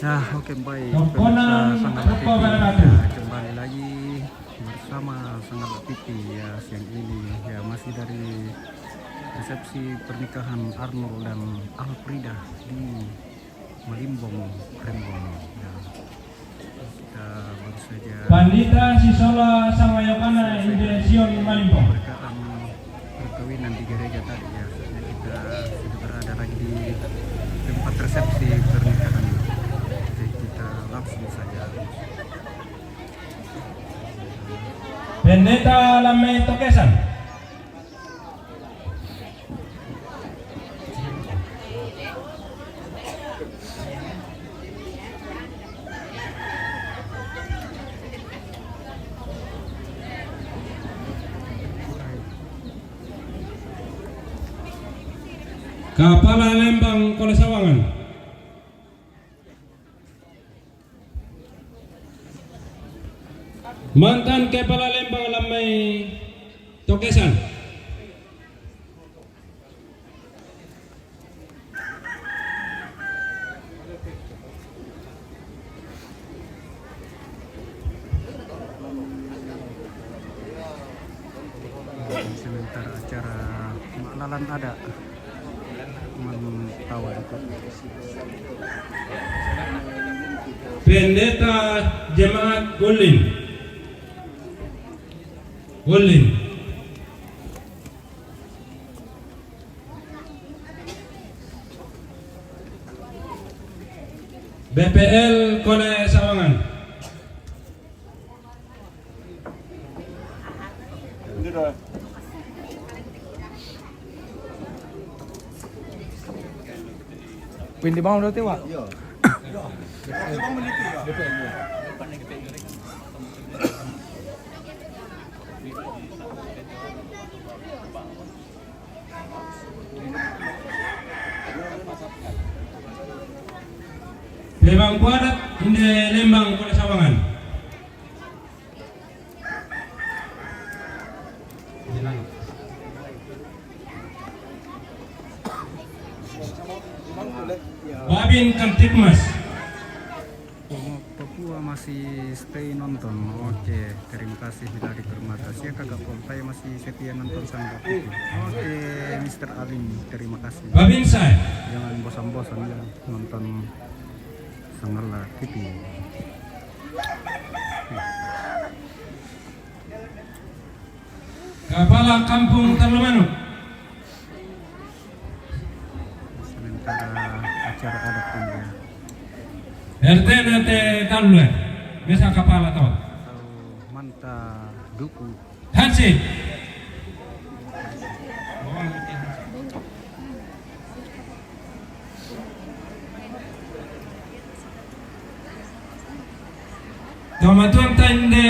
Ya, oke baik. Pemirsa Sangat TV ya, kembali lagi bersama Sangat TV ya siang ini ya masih dari resepsi pernikahan Arnold dan Alfrida di Malimbong, Rembang. Ya, kita baru saja Pandita Sisola Sangayokana Indesion Malimbong. berkatan perkawinan di gereja tadi ya. Saatnya kita sudah berada lagi di tempat resepsi pernikahan. Kita langsung saja. Pendeta Lamay Tokesan. Kepala Lembang Kolesawangan. Mantan Kepala Lembang Lamay Tokesan. Sementara acara maklalan ada tawa itu. Pendeta Jemaat Wolin. BPL Kole Sawangan. Pindi bang udah tewa. Lembang Kuadat Inde Lembang Kole Sawangan. Babin Kamtipmas. Papua masih stay nonton. Oke, terima kasih dari Permata. Saya kagak kontai masih setia nonton Sangat TV. Oke, Mr. Alin, terima kasih. Babin Sai. Jangan bosan-bosan ya nonton Sangat TV. Kepala Kampung Tarlomanuk. Sementara acara adat pun ya. RT Talue. Bisa kepala tau. Atau Manta Duku. Hansi. Tomatuan tande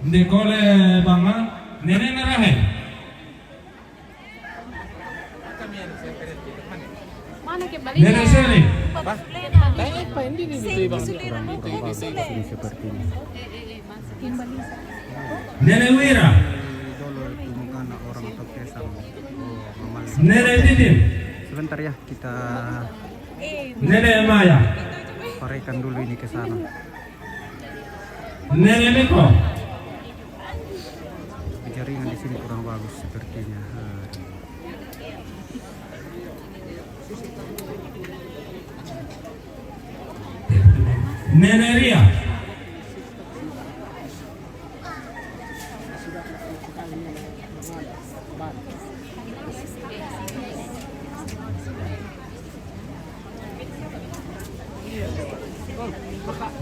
de kole banga nene narahe. Mana ke balik? Nene seri. Ini seperti ini. Nene wira. Dolo itu mungkin orang Tokesan. Nene titin. Sebentar ya kita Nene maya. parekan dulu ini ke sana. Nene miko. Jaringan di sini kurang bagus sepertinya. Nene ria.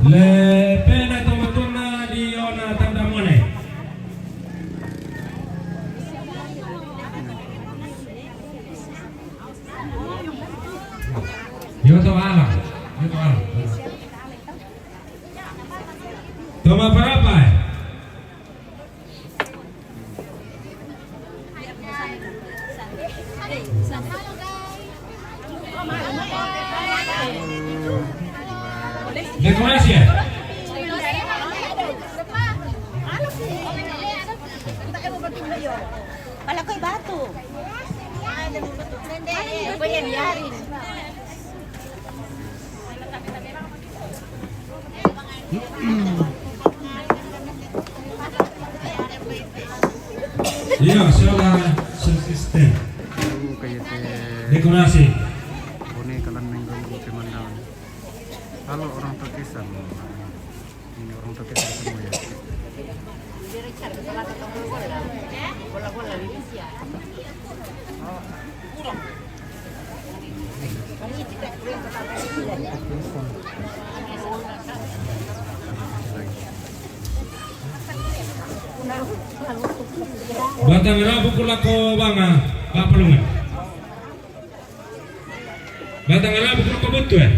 Le pena tomatuna di ona tandamone. Yo to ala. Toma berapa? Dekorasi ya? Pala ko'y bato. Ano ba yan, biyarin? Iya, saudara subsisten. Itu kayak teh Dekorasi. bone kalan mengganggu pemandangan. Kalau orang Tokesan, ini orang Tokesan semua ya. Batang rabu pula ko banga kapulungan. Batang rabu pula ko butu ya.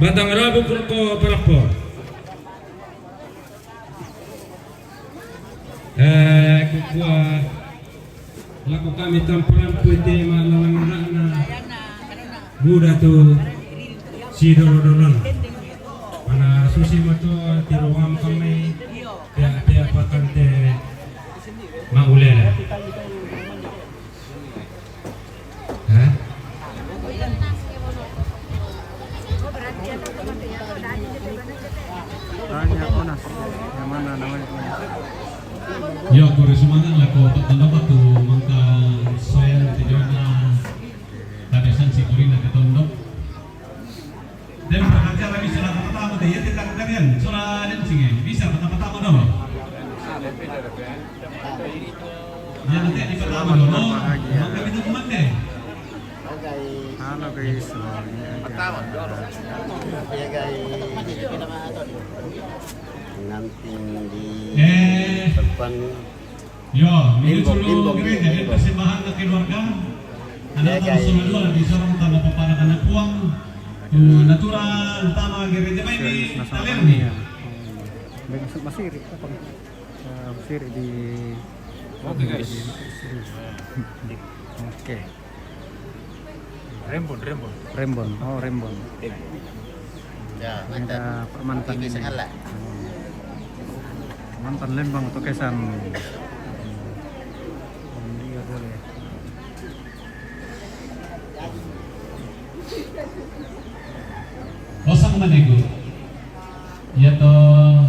Batang rabu pula ko perapo. Kukua laku kami tampuran putih malalang rana Buddha tu si dorodolon. Mana susi mato tiruam kami dia patante maulela. Hah? Tanya Onas, yang mana namanya Onas? Yo, kore sumangan lah ko patanda tu mangka saya tejona tadesan si kurina ke tondok. Dan pengacara bisa lah pertama deh ya tidak kalian soal dan singe bisa pertama dong. Ya nanti di pertama dong. Mangka itu kuman deh. Halo guys, ini aja. Ya guys, nanti di depan Yo, menuju Limbong, gereja dan persembahan ke keluarga. Anak tahun dua di sorong tanah paparan anak uang. Natural utama gereja main di Taler nih. Masiri apa? Masiri di Oke guys. Oke. Rembon. Oh, Rembon. ya Ini ada mantan ini ini. salah. Mantan Lembang Tokesan. Dia boleh. Osang manego. Ya to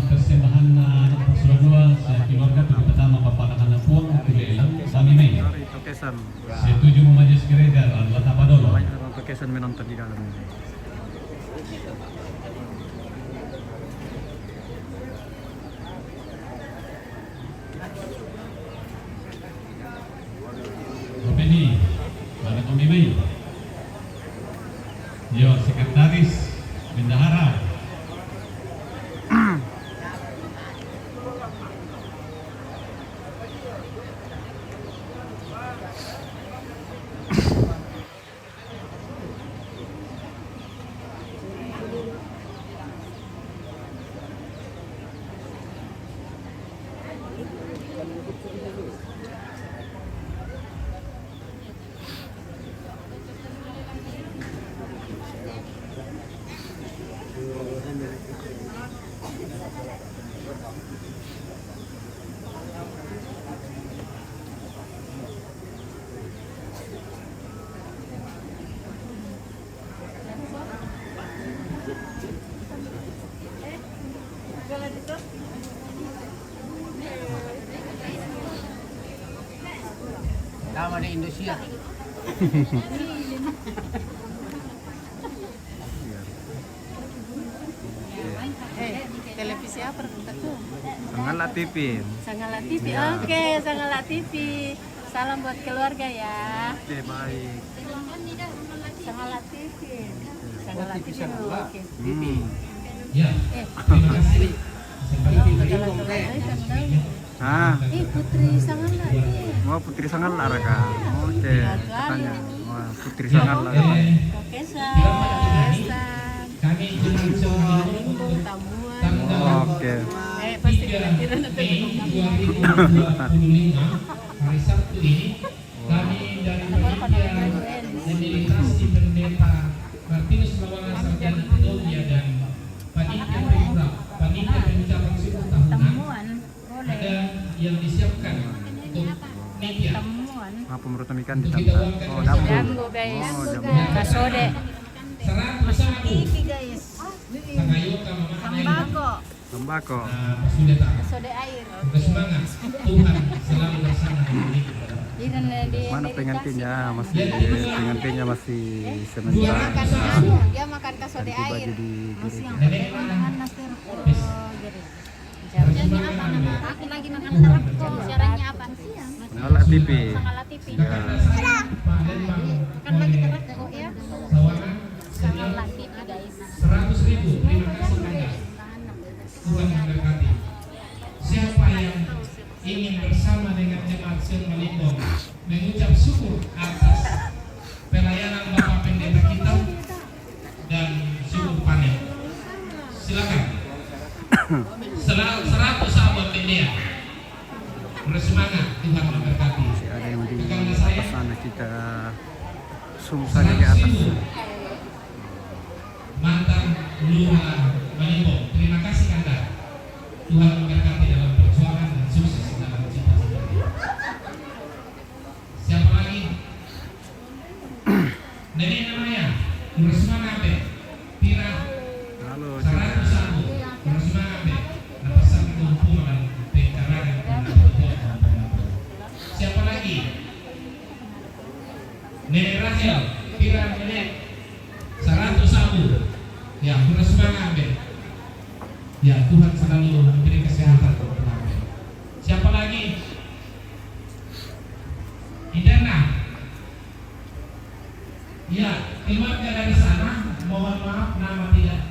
persembahan anak pasura dua saya keluarga tu pertama paparan anak uang kulelang kami main. Dari Tokesan. Setuju majelis gereja buat apa dulu? Banyak orang Tokesan menonton di dalam ini. Opini, mana kami main? Yo, sekretaris bendahara. Nama di Indonesia. Televisi apa tuh? Sangala TV. Sangala TV. Ya. Oke, Sangala TV. Salam buat keluarga ya. Oke, baik. Sangala TV. Sangala TV. Oke. Ya, terima kasih. Ah, Putri Sangala. mau Putri Sangala kan? Oke, katanya. Wah, Putri Sangala. Oke, San. Kami mencoba Limbung, Tamuan. tanggal Oke. Pasti kira-kira nanti 2025 hari Sabtu ini kami dari panitia memilitasi pendeta Martinus Mawana Sarjana Teologi dan panitia pemurah panitia pengucapan suku tahunan Tamuan. ada yang disiapkan untuk media Tamuan. Apa menurut ikan di dalam? Oh, dapur. Jambu guys. Oh, jambu. Kasode. 101 TV guys. Tagayoka mama Sambako, Sembako. sudah tak sode air. bersemangat Tuhan selalu bersama dengan kita. Di Mana pengantinnya masih dia sementara. makan dia makan ke sode Ganti baju air. di gereja. Nenek mana? Caranya apa nama? Aku lagi makan terapko. Caranya apa? Menolak TV. Sangala TV. Palembang Makan lagi terapko ya. Sawangan Sangala TV guys. 100.000. Terima kasih banyak. Tuhan memberkati. Siapa yang ingin bersama dengan jemaat Sion Malimbong mengucap syukur atas pelayanan Bapak Pendeta kita dan syukur panen, silakan. 100 sahabat media bersemangat, Tuhan memberkati. Masih ada yang di Rekan saya, atas sana, kita zoom saja ke atas. 100.000 mantan Lurah Malimbong, terima kasih Kanda. Tuhan memberkati dalam perjuangan dan sukses dalam cita-cita. Siapa lagi? Nenek namanya bersemangat be. Tira Halo, 101 bersemangat be. Lepasan kumpulan pengkarangan. Siapa lagi? Nenek Rahel, Tira Nenek 101. Ya, bersemangat be. Ya, Tuhan selalu memberi kesehatan. Siapa lagi? Idana. Ya, keluarga dari sana, mohon maaf nama tidak.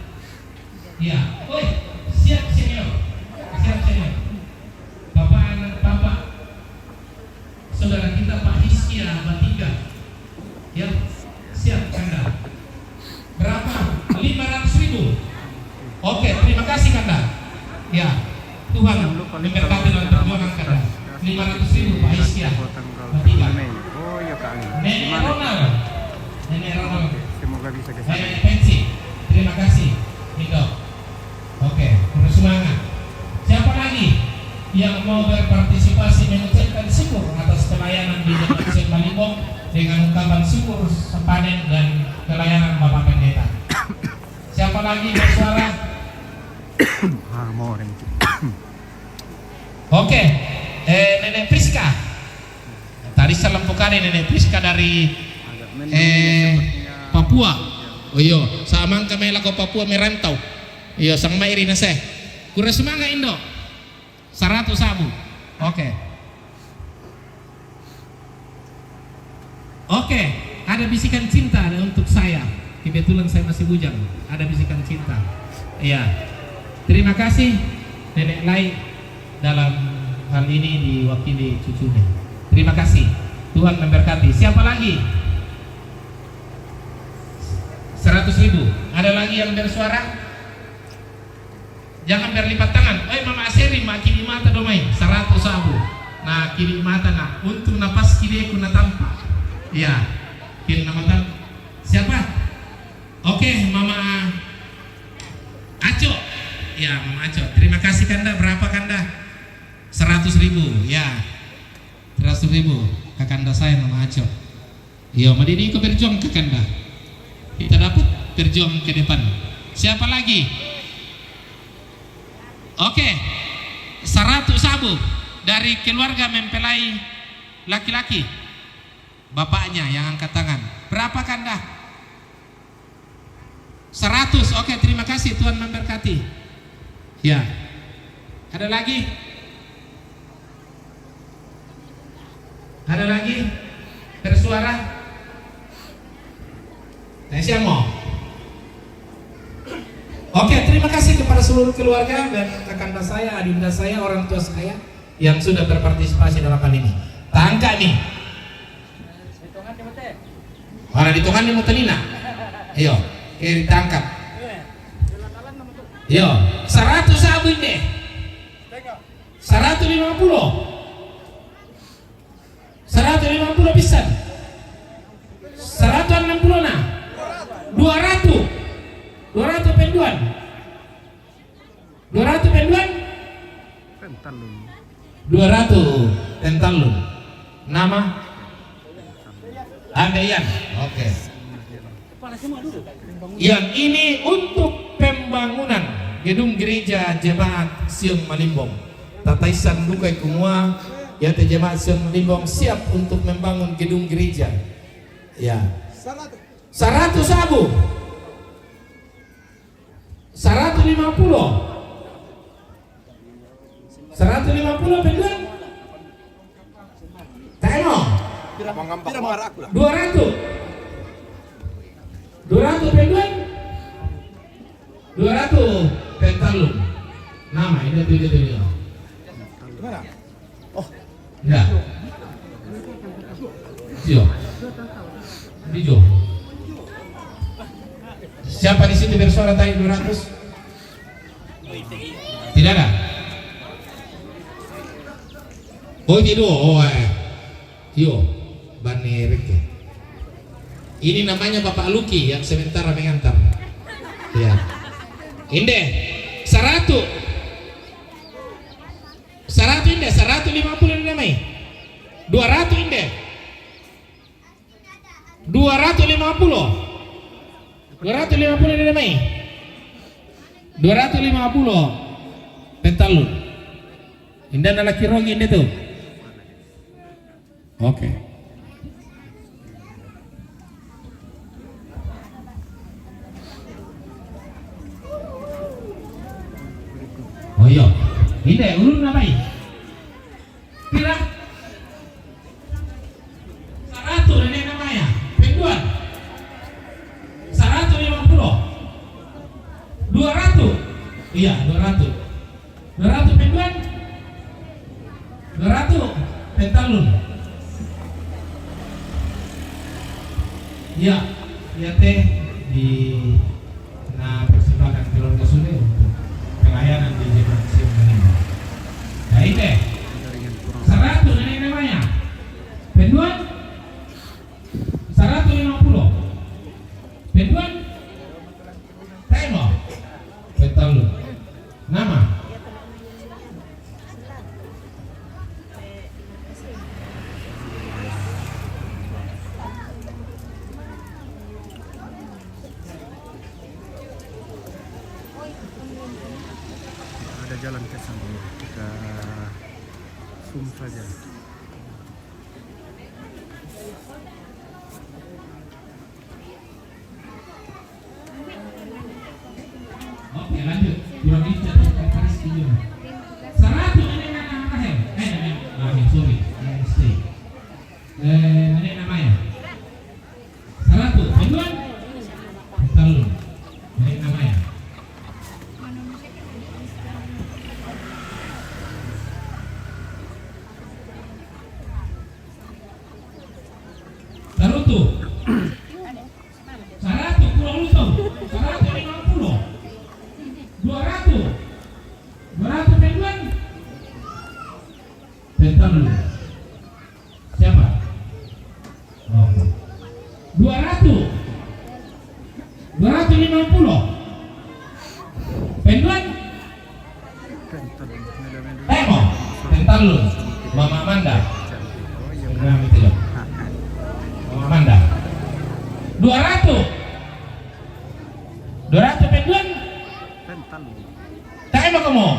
Ya, oi, siap senior. Siap senior. Bapak saudara kita Pak Hiskia Batiga. Ya, siap Kanda. Berapa? 500.000. Oke, terima kasih Kanda. Ya, Tuhan memberkati dalam perjuangan Kanda. 500.000 Pak Hiskia Batiga. Oh iya Kak. Nenek Ronald. Nenek Ronald. Semoga bisa ke sana. Nenek Pensi. Terima kasih. Indo. Oke, bersemangat. Siapa lagi yang mau berpartisipasi mengucapkan syukur atas pelayanan di Jemaat Sion Malimbong dengan ungkapan syukur sepanen dan pelayanan Bapak Pendeta? Siapa lagi bersuara? Mau orang. Oke, Nenek Priska. Tadi salam pokane Nenek Priska dari Papua. Oh iya, sama kami lako Papua merantau. Iya, sang mairi nase. Kurang semangat Indo. 100 sabu. Oke. Oke, ada bisikan cinta untuk saya. Kebetulan saya masih bujang. Ada bisikan cinta. Iya. Terima kasih Nenek Lai dalam hal ini diwakili cucunya. Terima kasih. Tuhan memberkati. Siapa lagi? 100.000. Ada lagi yang bersuara? Jangan berlipat tangan. Mama Aseri mak kiri mata domai 100 sabu. Nah kiri mata nak untuk napas kiri aku na tampak. Iya. Kiri mata. Siapa? Oke, Mama Aco. Ya, Mama Aco. Terima kasih Kanda. Berapa Kanda? 100.000. Ya. 100.000. Kakanda saya Mama Aco. Iya, Madini ikut berjuang Kakanda. Kita dapat berjuang ke depan. Siapa lagi? Oke, 100 sabu dari keluarga mempelai laki-laki. Bapaknya yang angkat tangan. Berapa Kanda? 100. Oke, terima kasih. Tuhan memberkati. Ya. Ada lagi? Ada lagi? Bersuara? Saya mau. Oke, terima kasih kepada seluruh keluarga dan kakanda saya, adinda saya, orang tua saya yang sudah berpartisipasi dalam hal ini. Tangka nih. Mana ditungan di mutelina? Ayo, ditangkap. Yo, 100 sabu deh. 150. 150 bisa. 160 nah. 200. 200 penduan. 200 penduan. Pentalun. 200 pentalun. Nama? Andeyan. Oke. Yang ini untuk pembangunan gedung gereja jemaat Sion Malimbong. Tataisan Lukai Kumua ya jemaat Sion Malimbong siap untuk membangun gedung gereja. Ya. 100 abu. 150. 150 penduan. Temo. 200. 200 penduan. 200 pentalung. Nama ini dia. Gimana? Oh, ya. Sio. Dijo. Siapa di sini bersuara tadi 200? Tidak ada. Oh tidak, Yo, Bani Rike. Ini namanya Bapak Luki yang sementara mengantar. Ya. Inde, 100. 100 inde, 150 inde mai. 200 inde. 250. 250 inde mai. 250 pentalun. Indah adalah kirong ini tuh. Oke. Oh iya, ini ulun namai. Pira? 100 ini namanya. Penduan. 150. 200. Iya, 200. 200 penduan. 200 pentalun. Ya, ya teh di persembahkan keluarga Sule untuk pelayanan di jemaat Sion Malimbong. Nah ini 100 ini namanya. Penduan 150. Penduan Temo pentalun. Nama ada jalan ke sana, kita zoom saja. oke lanjut. Kurang ini jatuh ke Paris ini. 100 ini nama Rahel. Rahel sorry. Mistake. Ini namanya. 100 penduan. Pentalun. Ini namanya. Tarutu. 100 pulau lutung. 150. 200 penduan pentalun. Siapa? Oh. 200 250 penduan Temo pentalun. Mama Amanda. Mama Amanda. 200 penduan Temo kamu.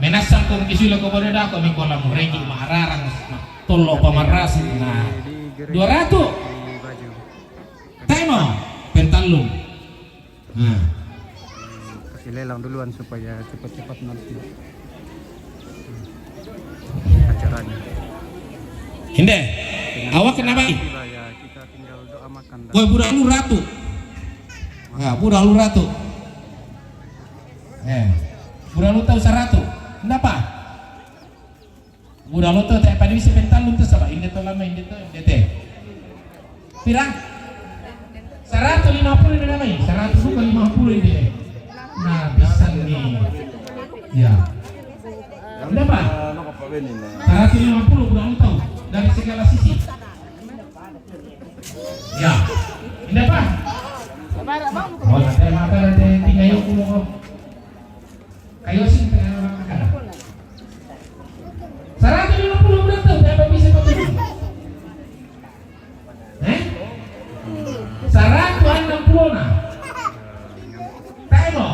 Menasang kong kisula ko bodo dako mi kolam regi mahararang tolo pamaras na 200 Temo pentalun. Nah, kasih lelang duluan supaya cepat-cepat nanti acaranya. Inde, awak kenapa? Ya kita tinggal doa makan. Woi budak lu ratu. Ya, budak lu ratu. Budak lu tahu 100. Kenapa? Budak lu tahu tak pada bisa pentalun tu sama. Inde tu lama inde tu teh. Pirang? 150 ini namanya. 100 bukan 50 ini. Nah, bisa nih. Ya. Kenapa? 150 budak lu tahu dari segala sisi. Ya. Kenapa? Oh, nanti mata nanti tinggal yuk kulo. Kayo sih tengah orang makan. 150 budak tahu tak bisa betul. 160 nah. Temo.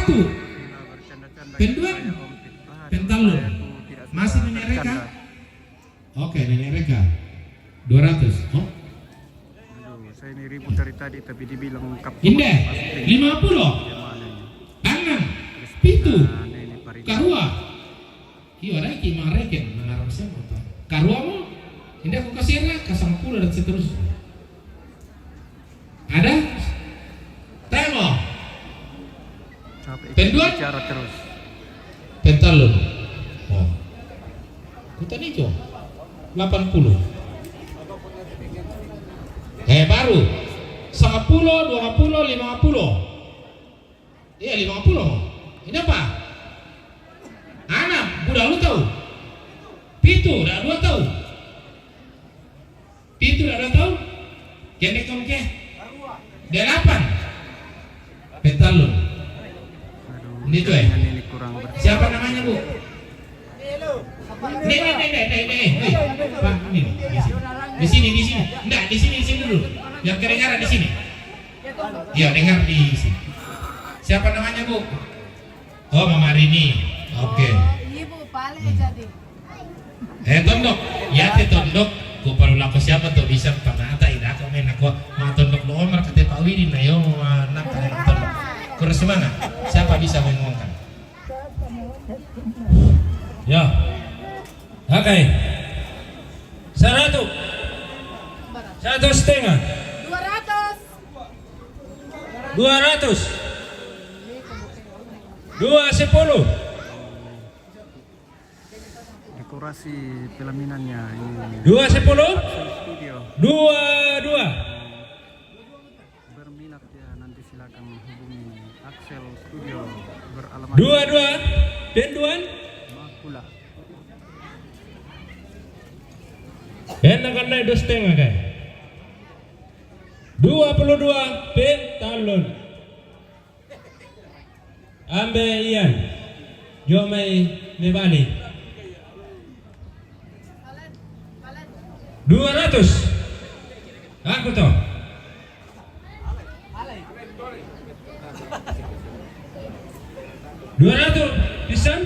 Satu. Bercanda-canda Penduan. supaya Om Fitbah dan Pentalun. saya tuh tidak suka Masih Nenek Reka? bercanda. Oke, Nenek Reka. 200. Oh, Aduh, saya ini ribut dari tadi tapi dibilang kapten. Indah. 50. Anang. Pitu. Karua. Iya, ada ki mareken mengarang siapa tuh? Karua mo. Indah aku kasih ka 10 dan seterusnya. Ada? Temo. Penduan? Bicara terus. Pentalun. Oh. Kutan itu 80. Baru 10, 20, 50. Iya 50. Ini apa? Anak, udah lu tahu? Pitu, udah 2 tahu? Pitu, udah 2 tahu? Kene kom ke? 8. Pentalun. Aduh, Ini tuh ini kurang Siapa namanya Bu? Nih. Pak, ini. Di sini. Enggak, di sini dulu. Yang kedengaran di sini. Iya, dengar di sini. Siapa namanya Bu? Oh, Mama Rini. Oke. Ibu paling jadi. Tondok. Ya, tondok. Ko paru lako siapa tuh bisa pamata ida ko men ako matondok lo omar kate Pak Widin na yo anak tondok. Kurang semangat. Siapa bisa mengomongkan? Ya. Oke. 100. 1,5. 200. 210. dekorasi pelaminannya ini. 210. Studio 22. berminat ya nanti silakan hubungi Axel Studio beralamat 22. Penduan. Makula. Enak kan naik 2,5 kan? 22 pentalon. Ambe Ian. Jomai Nebali. 200. Aku toh. Pisan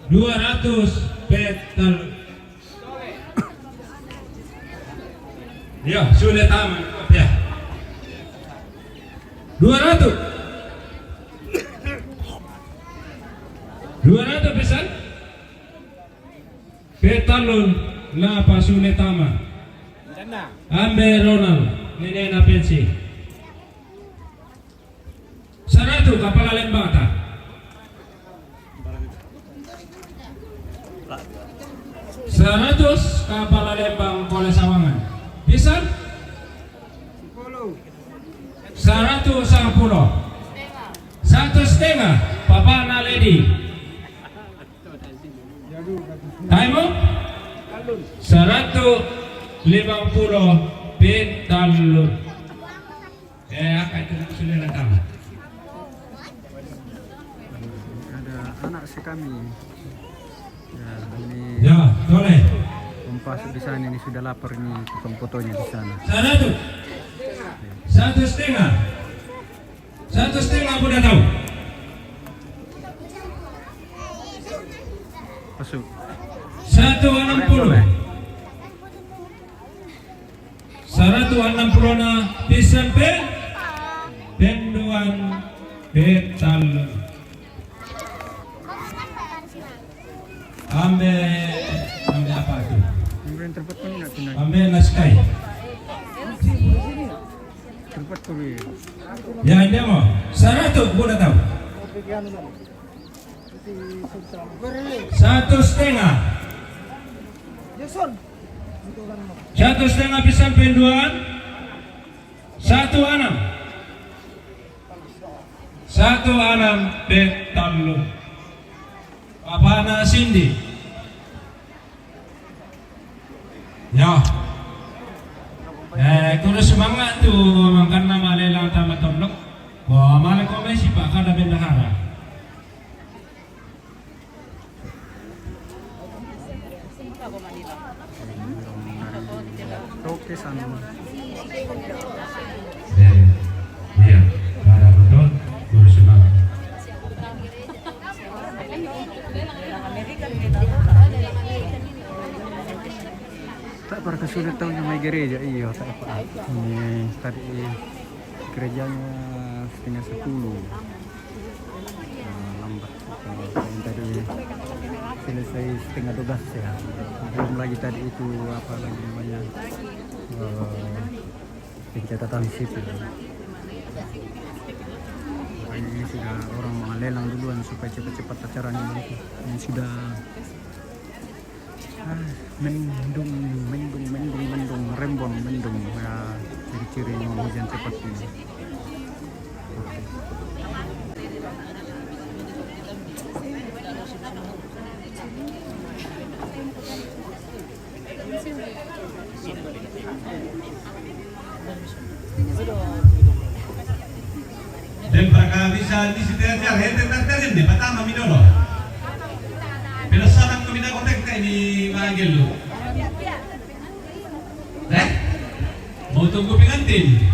200 petal. Ya, sudah taman ya. 200 pisan. Petalun lapa sulit taman. Ambe Ronald Nenena pensi 100 kapal lembang ta 100 kapal lembang boleh sawangan pisan 110 1,5 papa na lady Taimo 150 petalun. Akan itu sudah datang. Ada anak si kami. Ya, ini Ya, boleh. Kompas di sana ini sudah lapar ini tukang fotonya di sana. 100. 1,5. 1,5 udah tahu. Masuk. 160. 160 na pisan penduan petal. Ambe apa itu? Kemudian tempat kami nak tunai. Ambe naskai. Tempat kami. Ya ini mau 100 udah tahu. 1,5. 1,5 pisan penduan. 1,6. 1,6 petal. Papana Cindy. Ya. Kudu semangat tuh makan nama lelang tamat toblok. Wah, malah komisi Pak kada bendahara. Oke sana. Iya, para betul. Kudu semangat. para kesulitan yung may gereja iyo ini tadi gerejanya setengah 10 lambat yang tadi selesai setengah 12 ya belum lagi tadi itu apa lagi namanya pencatatan sipil. Ini sudah orang melelang duluan supaya cepat-cepat acaranya nanti. Ini sudah mendung rembon ya ciri-ciri mau hujan cepat ini. Oke. Dan para bisa di situ aja, hente di pertama minolo. Pinasaran ko minakotek ka ini magil lo. Mau tunggu pengantin.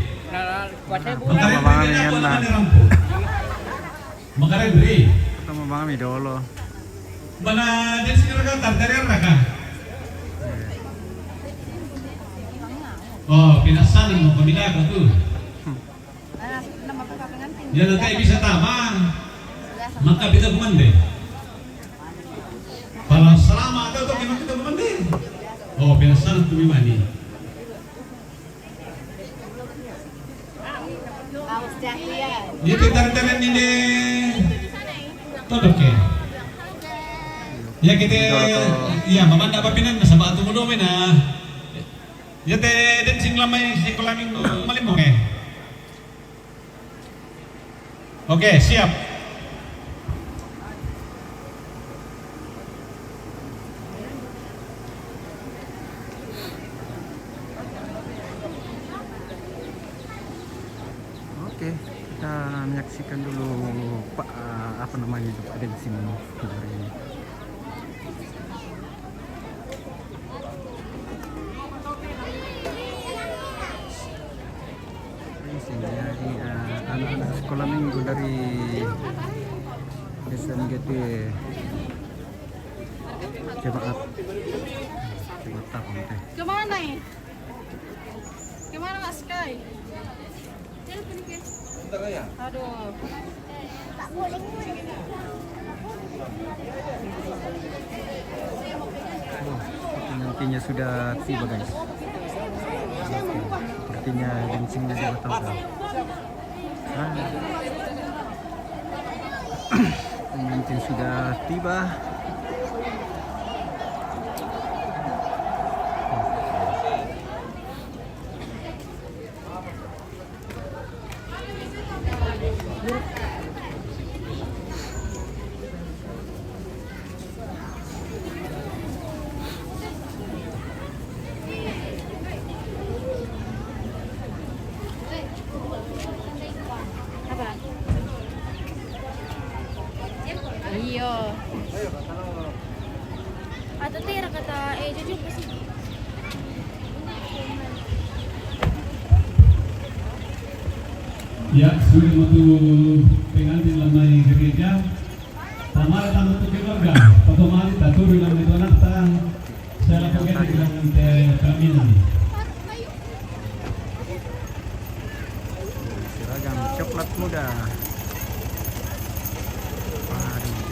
Mamangan yan na. Makarin beri. Kita mamangan mi dolo. Mana din siguro ka tartarir na ka. Oh, pinasaran mo kamila ko tu. Ya nanti bisa tamang. Maka bisa kumande. Para selama ada tuh gimana kita kumande. Oh, pinasaran tu mimani. Itu tartarin ini. Todok ya. Ya kita ya mamanda apa pinan sa batu mo na. Ya te den sing lamay sing kulaming malimong eh. Oke, siap. Oke, kita menyaksikan dulu Pak apa namanya itu ada di sini dari ini. Ini anak-anak sekolah minggu dari SMGT Jemaat Tapang teh. Kemana ya? Kemana Kak Sky? Aduh. Nantinya sudah tiba guys. Sepertinya bensinnya sudah tahu. Pengantin sudah tiba. Apa? Iya. Atau tira kata jujur pasti. Ya, sudah untuk pengantin lamai gereja. Tamara tamu tu keluarga. Otomatis tatur dengan itu anak tang. Saya lakukan dengan kaminan. Seragam coklat muda.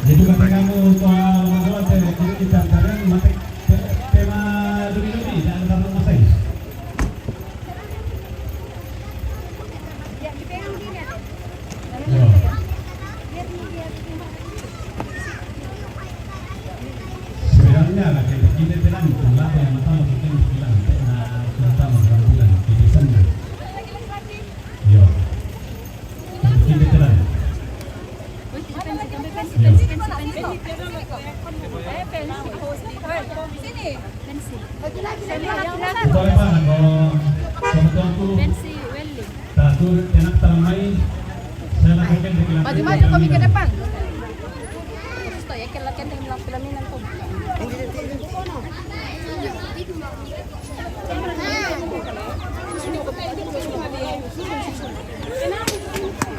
Jadi kata kamu teman-teman kita kalian mati tema dulu jangan terlalu masai. Sebenarnya lah kita bilang lah yang mata kita bilang kita bulan di Desember. Yo. Kita bilang. Boleh pak, kalau tuanku tatur enak tamai, saya lakukan di kelas. Maju-maju kami ke depan. Gusto ya kailangan din lang pelaminan ko.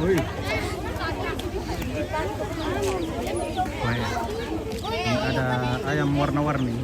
Wih. Baik. Ini ada ayam warna-warni.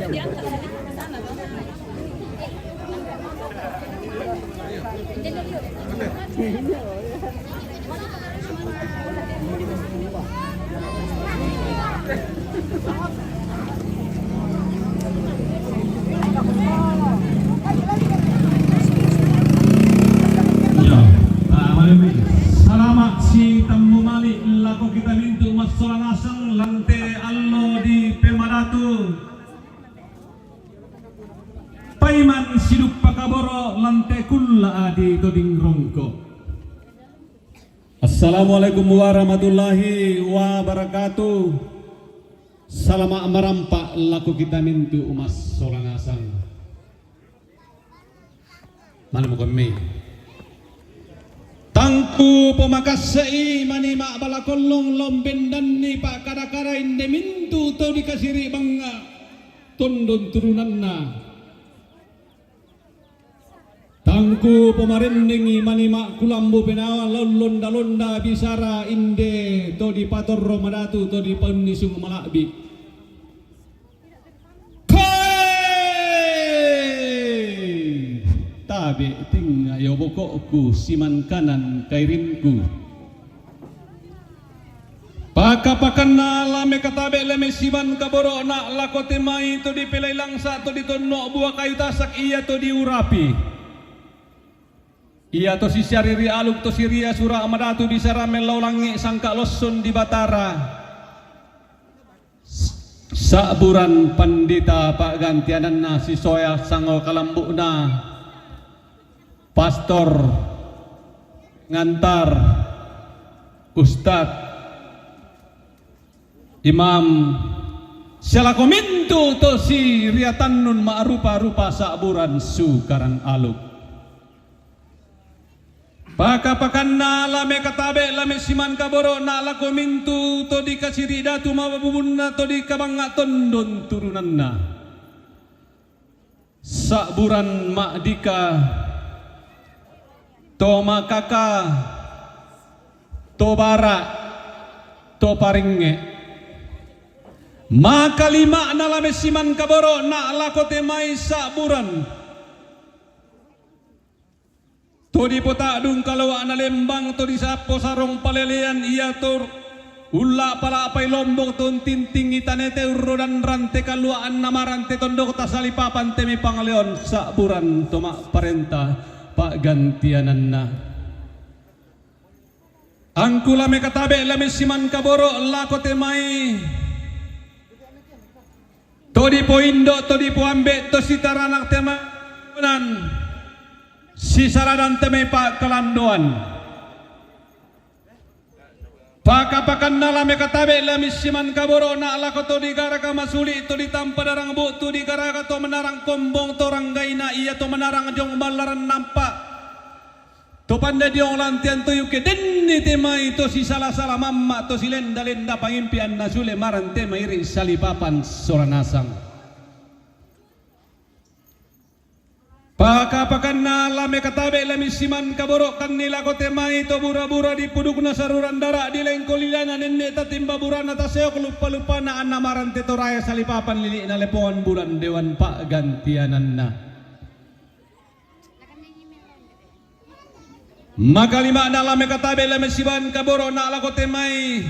Ya, salamat si tamu mali lako kita mintu mas solangasang lante allo di pemadatu paiman sidup pakaboro lante kulla adi toding rongko. Assalamualaikum warahmatullahi wabarakatuh. Salama marampa laku kita mintu umas solangasang. Mana mo kami? Tangku pemakas sei manima balakolong lomben dan ni pak kadakara inde mintu to dikasiri bangga tondon turunanna. Tangku pemarindingi manima kulambu penawa londa-londa bisara inde to di pator romadatu to di panisung malakbi. Tabi ting ayo bokokku siman kanan kairinku. Pakapakan na lame katabe lame siman kaboro na lakote mai to di pelai langsa to di tono buah kayu tasak iya to diurapi. Iya to si syariri aluk to siria surah amadatu bisara melau langi sangka losun di batara. Saburan pandita pak gantianan na si soya sango kalambu na. Pastor ngantar Ustad Imam Selakomintu to si riatannun ma'rupa-rupa saburan sukaran aluk. Pakapakan na lame katabe lame siman kaboro na lakomintu to di kasiridatu mababubunna to di kabanga tondon turunanna. Saburan ma'dika to makaka to bara to paringe maka lima na lame siman kaboro na lakote mai saburan to di pota dung kalawa na lembang to di sapo sarong palelean iya to ulla pala apay lombong ton tinting itanete urodan rante kaluaan namarante tondok tasalipapan temi pangaleon saburan to mak parenta pak gantianan na. Angku lame katabe lame siman kaboro lakote mai. Todi po indo todi po ambe to si taranak temanan. Si saradan teme pak kelandoan. Pakapakan na lame katabe lame siman kaboro na lakoto di garaka masuli to di tanpa darang bu to di garaka to menarang kombong to ranggai na iya to menarang jong balaran nampak to panda diong lantian to yuke denni temai to si salah-salah mamma to si lenda-lenda pangimpian na sule maran tema iri salipapan soranasang. Pakapakan na lame katabe lame siman kaboro kan nila ko temai to bura-bura di puduk na saruran dara di lengkolilana nenne tatimba burana taseok lupa-lupa na anamaran teto raya salipapan lili na lepoan bulan dewan pak gantianan na. Maka lima na lame katabe lame siman kaboro na ala ko temai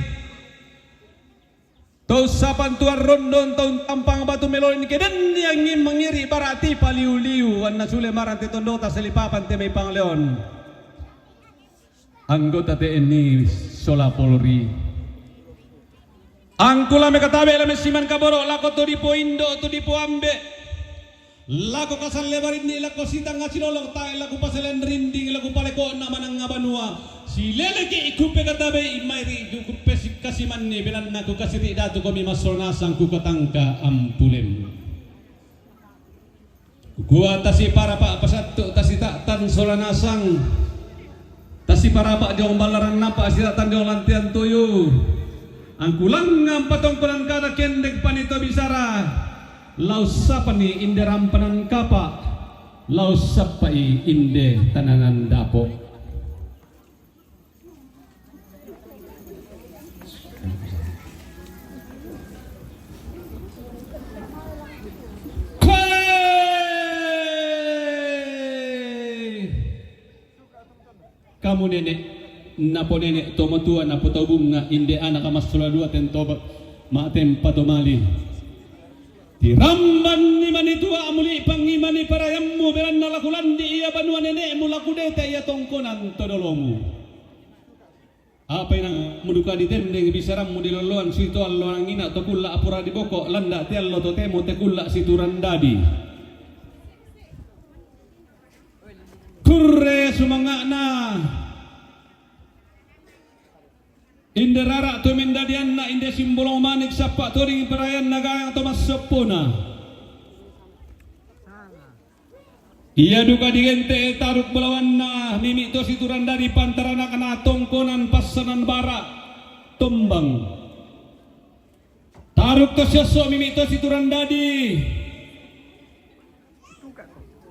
tau sapan tuar rondon tau tampang batu melon ke dan yang mengiri barati paliu-liu anna sule marante tondota selipapan temai pangleon anggota TNI Sola Polri angkula me katabe la mesiman kaboro lako to di poindo to di poambe Lagu kasal lebarin ni lagu sitang ngacilolong tayo lagu pasalen rinding lagu paleko naman ang ngabanua si leleki ikupe katabe imairi ikupe si kasiman ni bilan naku kasiti datu kami masornasang ku katangka ampulem gua tasi para pak pasatu tasi tak tan solanasang tasi para pak jong balaran napa si tak tan jong lantian tuyu angkulang ngam patongkolan kada kendek panito bisara laus sapani inde rampanan kapa laus sapai inde tananan dapo kamu nenek napo nenek tomatua napo tabunga inde anak amas dua tentoba matem patomali Tiramban ni manitua amuli pangimani parayammu beran nalakulan di iya banua nenek mulakudete iya tongkonan todolomu. Apa yang muduka di tendeng bisaram mudiloloan situ allo angina to kulla apura di boko landa tiallo to temo te kulla situ randadi. Kurre sumangana inde rara to mendadianna inde simbolong manik sapa toring perayan naga atau masopona iya duka digente taruk belawanna mimi to situran dari pantarana kana tongkonan pasanan bara tombang taruk to seso mimi to situran dadi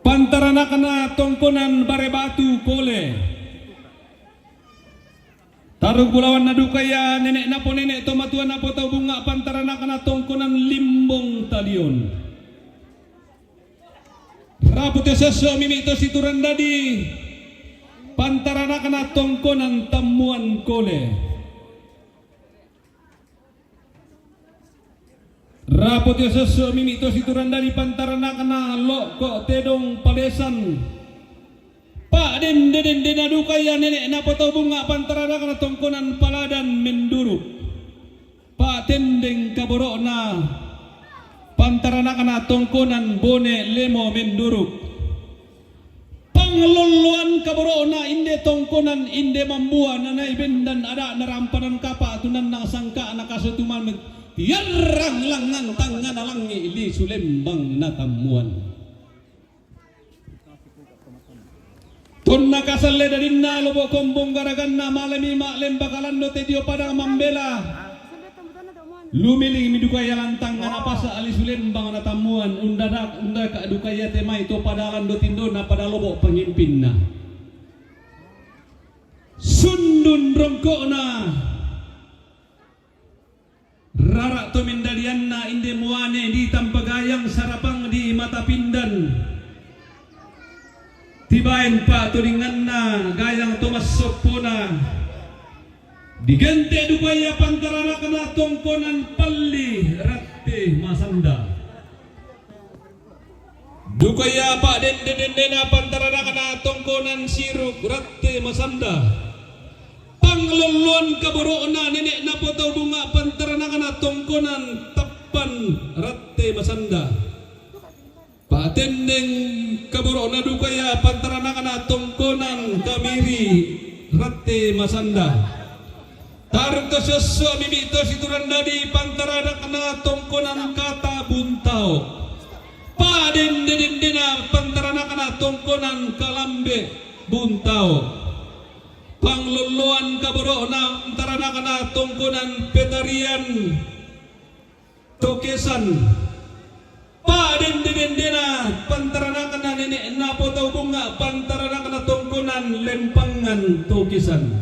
pantarana kana tongkonan bare batu kole Taruk bulawan na dukaya nenek napo nenek tomatuan napo tau bunga pantarana kana tongkonan limbong talion. Rapute seso mimi to situran dadi pantarana kana tongkonan tamuan kole. Rapute seso mimi to situran dadi pantarana kana lo kok tedong palesan. Pak den adukaya nenek napa tau bunga pantarana kana tongkonan paladan menduruk. Pak tendeng kaborokna pantarana kana tongkonan bone lemo menduruk. Pangloloan kaborokna inde tongkonan inde mambua nanai bendan ada narampanan kapa tunan nang sangka anak kasutuman tiarang langan tangan alangi li sulembang natamuan. Tunna kasalle darinna lobo kombong garaganna malami maklem bakalan do tedio pada mambela lumiling midukaya lantang ngana pasa ali sulembang na tamuan unda ka dukaya temai to padalan do tindona pada lobo pengimpinna sundun rongkona rara to mindalianna inde muane di tampagayang sarapang di mata pindan tibain pa tulinganna gayang Tomas Sopona digente dukaya pantarana kana tongkonan palli ratte masanda dukaya pa dendena pantarana kana tongkonan siruk ratte masanda panglolon kaborona nenek napoto bunga pantarana kana tongkonan tapan ratte masanda patendeng kaborona dukaya pantarana kana tongkonan kamiri ratte masanda taruk to seso mimi to situran dadi pantarana kana tongkonan kata buntao paden dendena pantarana kana tongkonan kalambe buntao pangloloan kaborona pantarana kana tongkonan petarian tokesan paden dendena pantarana kana nenek napo tau bunga pantarana kana tongkonan lempangan tokisan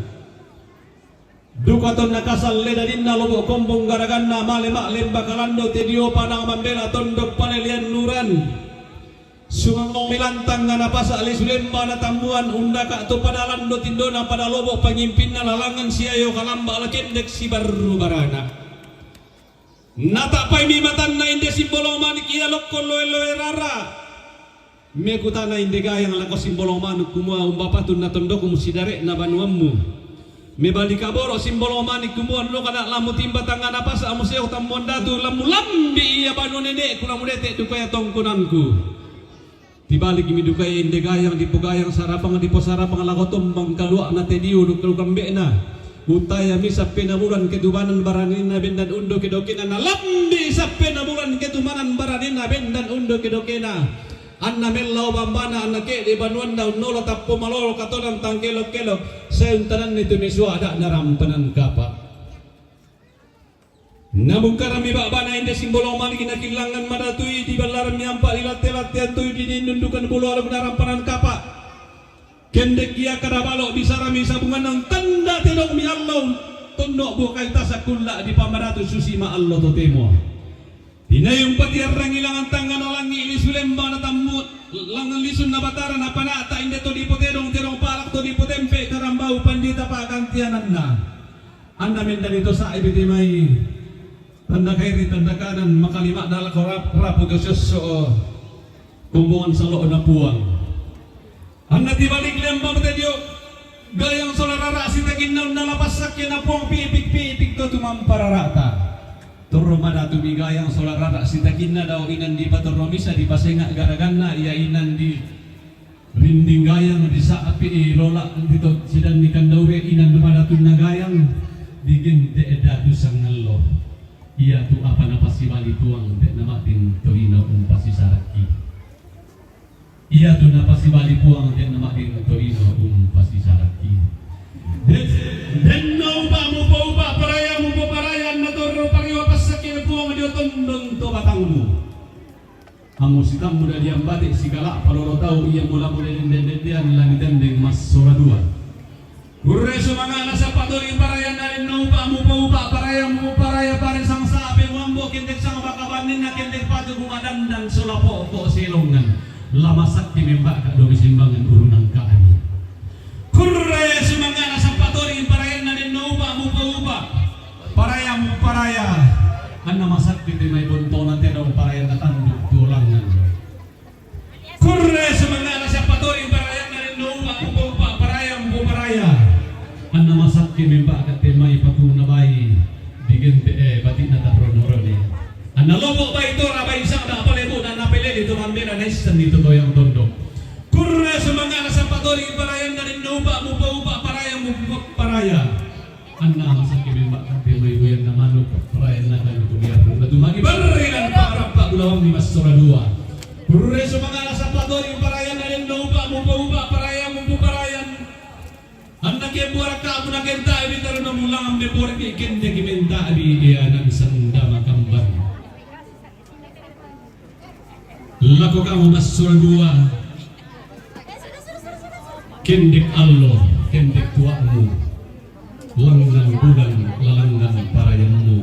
dukaton nakasal ledadinna lobo kombong garaganna malemak lembakalando tedio panang mambela tondok panelian nuran sumangong milantang ngana pasa ali sulemba na tambuan unda ka to padalan do tindona pada lobo pangimpinna lalangan siayo kalamba alakendek si baru barana nata pai mi matan na inde simbolong manik iya lokko loe rara mekutana inde gayang lako simbolong manuk kumua umbapatun na tondoko musidare na banuammu me balikaboro simbolong manik kumua lo kana lamu timba tangan apa sa museo tamuan datu lamu lambi iya banu nene kuna mudete dukaya tongkonanku tibalik imidukai inde gayang di pogayang sarapang di posarapang lakotombang kalua na tediu dukul kambena utaya misa penabulan ketubanan baranina bendan undo kedokena na lambi sa penabulan ketumanan baranina bendan undo kedokena anna mellau bambana anna ke di banuan daun nolo tappo malolo katonan tangkelok kelok seuntanan itu miswa ada narampanan kapa namun karami bana inde simbolo mali kinakilangan madatui di balaran nyampa ilat-telat tui di nundukan bulu alam narampanan kapa kendek ia kadabalo bisarami sabungan ng tanda tilong mi Allah tundok bukai tasakulla di pamaratu susi ma Allah totemo dinayong patiarang ilangan tangan olangi ini sulemba na tamut langan lisun na bataran na panata inde to di potedong terong palak to di potempe karambau pandita pakantianan na anda minta dito sa ibitimay tanda kairi tanda kanan makalima dala rapu keseso kumbungan salo na puang anda tibalik lembang tedio gayang solarara sitakin na lapas sakya na puang pipik to tumampararata turro madatu bigayang solarara sitakin na daw inan di patoromisa di pasenga garaganna iya inan di rinding gayang di saat pi lola dito sidan ni kandaure inan dumadatu na gayang digin de edatu sangallo iya tu apa na pasibali tuang de namatin torino pasi saraki iya tu na pasibali tuang de namatin torino pasi saraki den no ba mo po ba paraya mo po parayan na toro pariwa pasakin tuang di tondong to batangmu amo sitam muda diambate sigala paloro tau iya mula den langitan deng mas soradua Gurre sumanga nasa patori parayan na no ba mo po ba paraya mo paraya pare sang sabi wambo kintek sang bakabanin na kintek patu gumadan dan sulapo po silongan lamasak timemba ka dobi simbangan urunang kaani Gurre sumanga nasa patori parayan na no ba mo po ba paraya mo paraya anna masak timay bontonan te daw parayan na tanduk tulangan Gurre sumanga nasa patori parayan na no ba mo po ba paraya mo paraya anna masak kini mbak katemai patung nabai digin batik na tapronorone anna lobo ba ito rabai sang da palebo na napeleli to mambena naisan dito to yang tondo kurna semanga sa patori parayan na rin uba mo pa uba paraya mo paraya anna masak kini mbak katemai goyang na manok parayan na kayo tumiya na tumagi barilan para pa ulawang ni masora dua kurna semanga sa patori parayan na rin uba mo pa uba paraya mo parayan anda ke buara ka puna kenta abi taru na mulang ambe buara ke kende ke menta abi dia nan sanda makamban lako kamu masuk dua kendek Allah kendek tuamu langan bulan lalangan parayanmu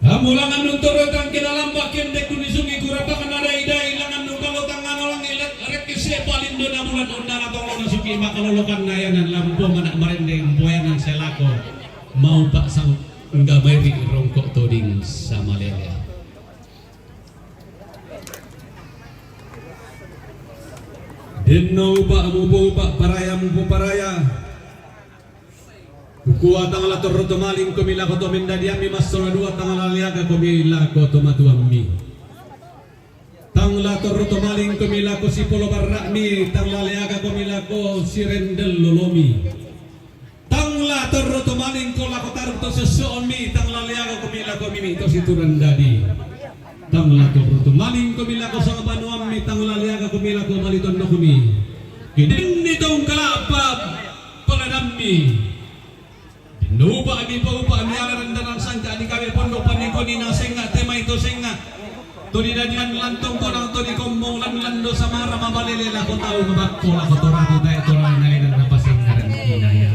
amulangan nuntur tang kinalamba kendek kunisungi kurapakan ada idai langan nungkalo tangan orang ilat rekise palindo na bulan undang atau lona suki makalolokan nayanan lampu manak marendeng poyanan selako mau pak sang enggak mairi rongkok toding sama lele denno pak mubo pak paraya mubo paraya Kukuha tangala torroto maling kumila ko to mendadiami masora dua tangala liaga kumila ko to matuami tangla torroto maling kumila ko si polo barrami tangla liaga kumila ko si rendel lolomi tangla torroto maling ko lako taruk to sesuami tangla liaga kumila ko mimi to si turandadi tangla torroto maling kumila ko sa banuami tangla liaga kumila ko maliton no kumi kidin nitong kalapab paladami Nuba abi pa upa ni araran danan sangka di kami pondok paniko ni nasenga tema itu senga to di dadian lantong ko nang to di kombong lando samara mabalele la ko tau mabakko la ko torado dai toran na ina na pasengaran inaya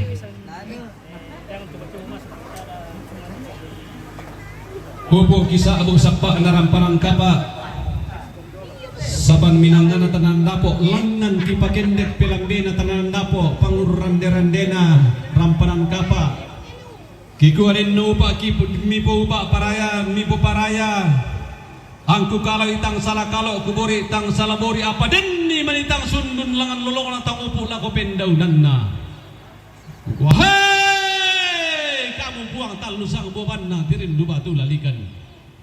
Kupo kisah abong sakpa narampanang kapa saban minangan na tanan dapo langan kipakendek pilambe na tanan dapo pangurrande-randena rampanan kapa Kikuanin nupa mi po upa paraya mi po paraya angku kalau itang salah kalau kubori itang salah bori apa denni manitang sundun langan lolong lang tang upo lako pendau nanna wahai kamu buang talusang boban na tirin duba tu lalikan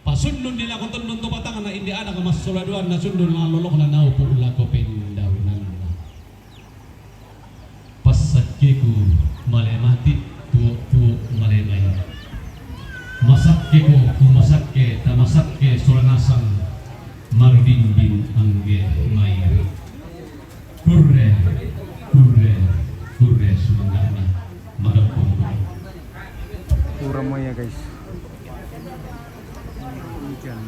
Pasundun nila ko tundun to patangan na hindi anak mas suladuan na sundun na lolok na naupo ula ko pindawinan. Pasakkeku malemati tuo malemay. Masakke ko masakke tamasakke sulanasang marudindin angge may. Kurre sumangana madapong. Kurang mo ya guys. Hujan.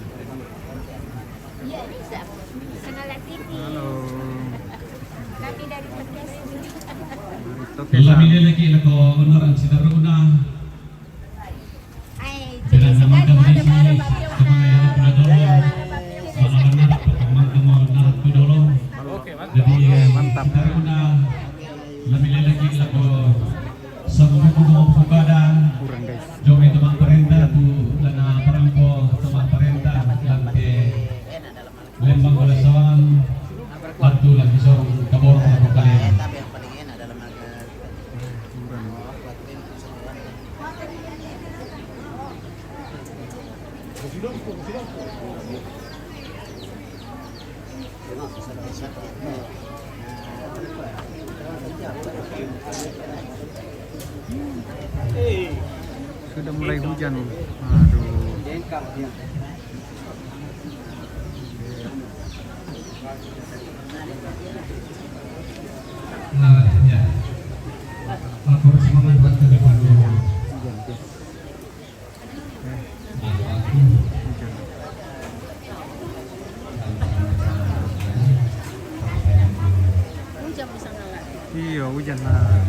Iya, bisa. Sangalat TV. Halo. Kami dari podcast. Oke, Lamile lagi lako onoran sidaro una. Ay, Dengan nama ada kami para si babi kemaya pula dolo. Anak-anak teman teman narat ku dolo. Jadi mantap. sidaro una. Lamile lagi lako sampai ku mau badan. kurang guys. Jomi teman perintah ku lana perangko teman perintah lantai Lembang Balasawan. Bantu lagi seorang kaborong aku kalian. Tapi yang paling enak dalam agak Kurang. lakuin keseluruhan. Sudah mulai hujan. Aduh. Nah, ya. Aku harus semangat buat ke depan dulu. Hujan guys. Aku Hujan. Hujan bisa ngalah. Iya hujan lah.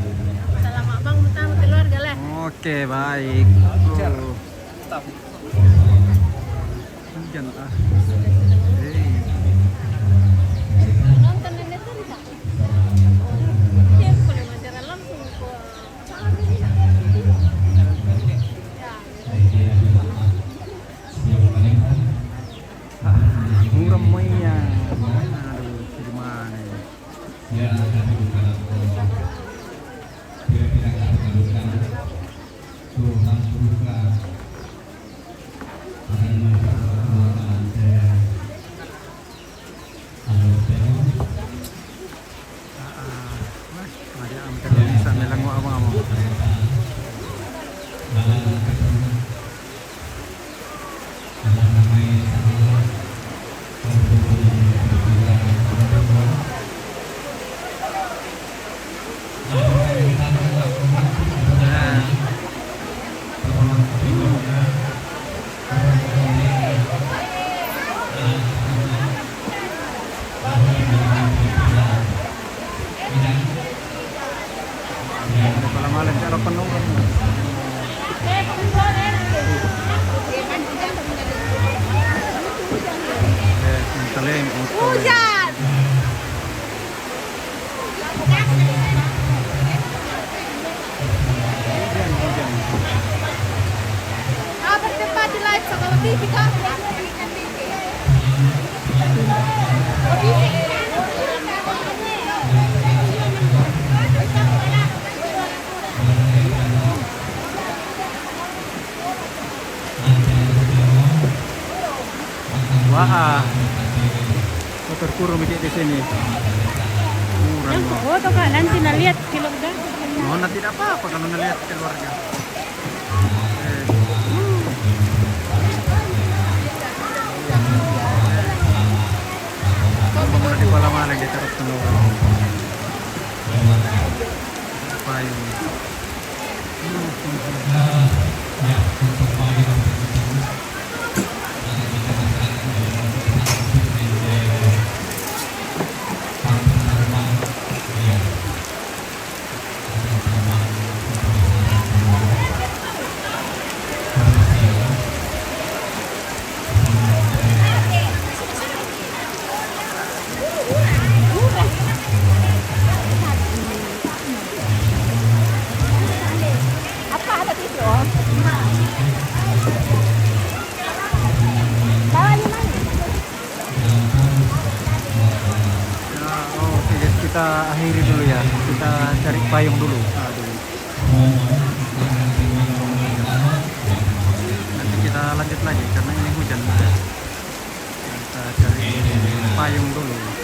Salam abang utama keluarga lah. Oke baik. Hujan ah. Hey. Nonton nenek tadi tak? Dia boleh majalah langsung ke. Ya. Kurang mo yan. Aduh, gimana ya? ya akan dibuka kira-kira akan dibuka tuh langsung buka akan melakukan Ada ambil bisa melang mo abang mo. Kalau malam cara penuh. Hujan. Berdebat di live sama TV kak. Wah, motor kurung mikir di sini. Kurang. Oh, tuh kak nanti nalihat keluarga. Oh, nanti tidak apa-apa kalau melihat keluarga. Di kolam mana dia terus menurun. Payung. ya untuk pagi Apa ada TV? Oh. Bawanya mana? Ya, oke guys, kita akhiri dulu ya. Kita cari payung dulu. Aduh. Nanti kita lanjut lagi karena ini hujan. payung dulu.